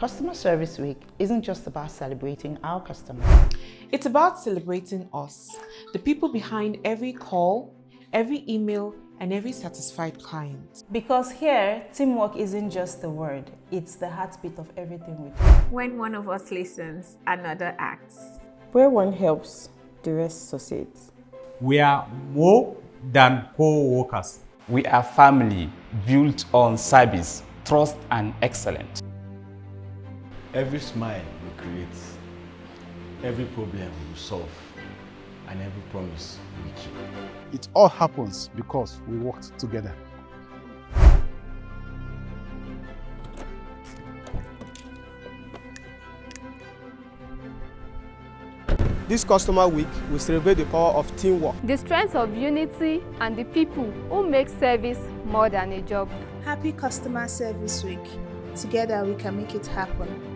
Customer Service Week isn't just about celebrating our customers. It's about celebrating us, the people behind every call, every email, and every satisfied client. Because here, teamwork isn't just a word, it's the heartbeat of everything we do. When one of us listens, another acts. Where one helps, the rest succeeds. We are more than co-workers. We are family built on service, trust, and excellence. Every smile we create, every problem we solve, and every promise we keep. It all happens because we worked together. This Customer Week will celebrate the power of teamwork, the strength of unity, and the people who make service more than a job. Happy Customer Service Week. Together we can make it happen.